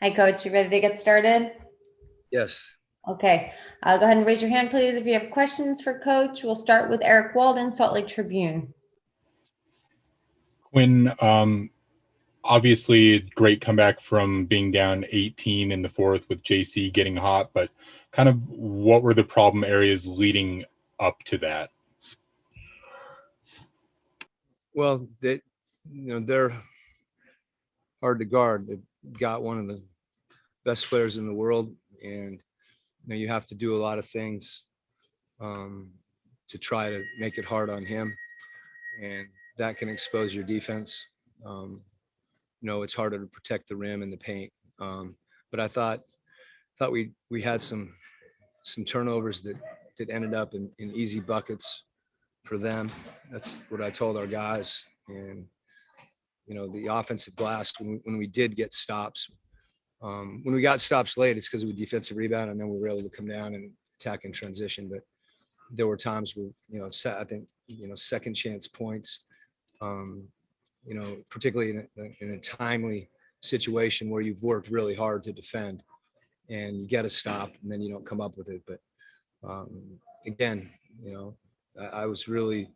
Hi, Coach. You ready to get started? Yes. Okay. Go ahead and raise your hand, please, if you have questions for Coach. We'll start with Eric Walden, Salt Lake Tribune. Quinn, obviously great comeback from being down 18 in the fourth with JC getting hot, but kind of what were the problem areas leading up to that? Well, they're hard to guard. They've got one of the best players in the world, and you have to do a lot of things to try to make it hard on him, and that can expose your defense. It's harder to protect the rim and the paint. But I thought we had some turnovers that ended up in easy buckets for them. That's what I told our guys. And the offensive glass, when we did get stops, when we got stops late, it's because we defensive rebound, and then we were able to come down and attack in transition. But there were times where I think second chance points, particularly in a timely situation where you've worked really hard to defend and you get a stop and then you don't come up with it. But again, I was really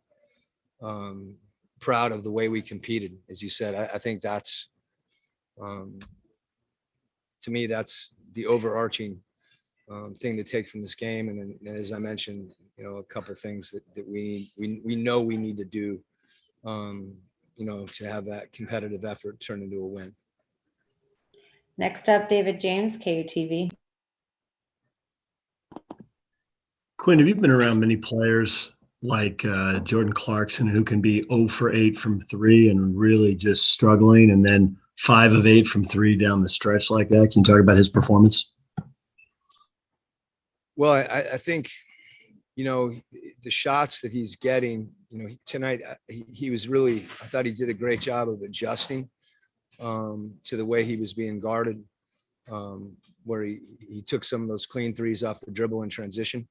proud of the way we competed. As you said, I think that's, to me, that's the overarching thing to take from this game. And then, as I mentioned, a couple of things that we know we need to do, to have that competitive effort turn into a win. Next up, David James, KUTV. Quinn, have you been around many players like Jordan Clarkson who can be 0 for 8 from 3 and really just struggling, and then 5 of 8 from 3 down the stretch like that? Can you talk about his performance? Well, I think, the shots that he's getting, tonight, he was really, I thought he did a great job of adjusting to the way he was being guarded, where he took some of those clean threes off the dribble in transition,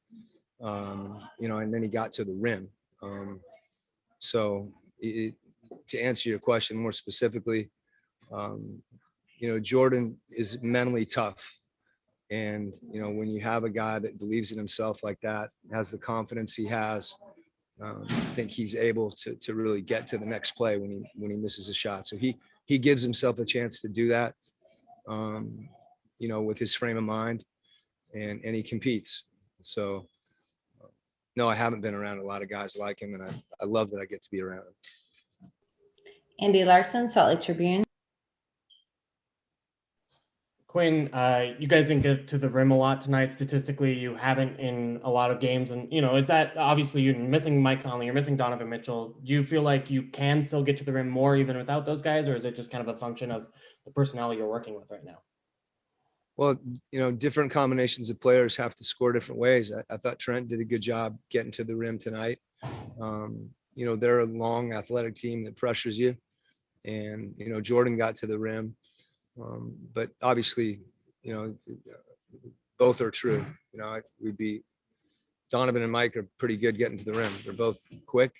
and then he got to the rim. So to answer your question more specifically, Jordan is mentally tough. And, when you have a guy that believes in himself like that, has the confidence he has, I think he's able to really get to the next play when he misses a shot. So he gives himself a chance to do that, with his frame of mind, and he competes. So, no, I haven't been around a lot of guys like him, and I love that I get to be around him. Andy Larson, Salt Lake Tribune. Quinn, you guys didn't get to the rim a lot tonight. Statistically, you haven't in a lot of games. And, is that obviously you're missing Mike Conley, you're missing Donovan Mitchell. Do you feel like you can still get to the rim more even without those guys? Or is it just kind of a function of the personnel you're working with right now? Well, different combinations of players have to score different ways. I thought Trent did a good job getting to the rim tonight. They're a long athletic team that pressures you. And, Jordan got to the rim. But obviously, both are true. Donovan and Mike are pretty good getting to the rim. They're both quick,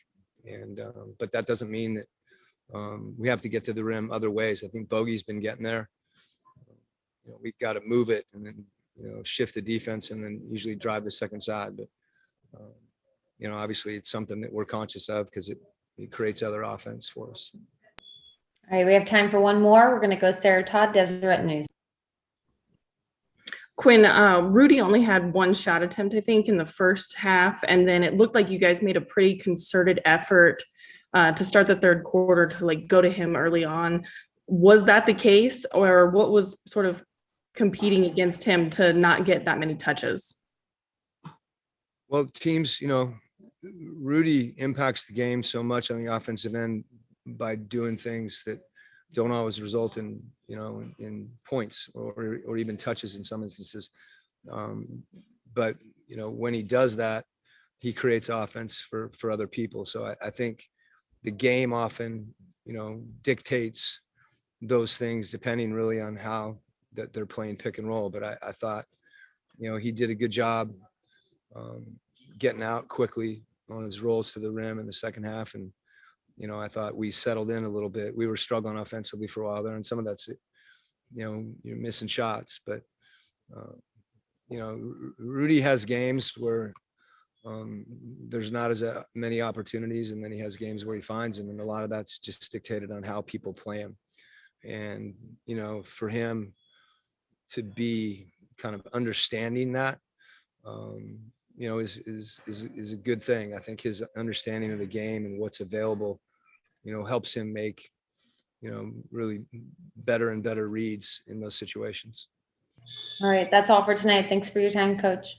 and but that doesn't mean that we have to get to the rim other ways. I think Bogey's been getting there. We've got to move it and then shift the defense and then usually drive the second side. But obviously, it's something that we're conscious of because it creates other offense for us. All right, we have time for one more. We're going to go Sarah Todd, Deseret News. Quinn, Rudy only had one shot attempt, I think, in the first half, and then it looked like you guys made a pretty concerted effort to start the third quarter to go to him early on. Was that the case, or what was sort of competing against him to not get that many touches? Well, teams, Rudy impacts the game so much on the offensive end by doing things that don't always result in points or even touches in some instances. But when he does that, he creates offense for other people. So I think the game often dictates those things depending really on how that they're playing pick and roll. But I thought he did a good job getting out quickly on his rolls to the rim in the second half. And I thought we settled in a little bit. We were struggling offensively for a while there, and some of that's you're missing shots. But Rudy has games where there's not as many opportunities, and then he has games where he finds them, and a lot of that's just dictated on how people play him. And for him to be kind of understanding that, is a good thing. I think his understanding of the game and what's available, helps him make, really better and better reads in those situations. All right, that's all for tonight. Thanks for your time, Coach.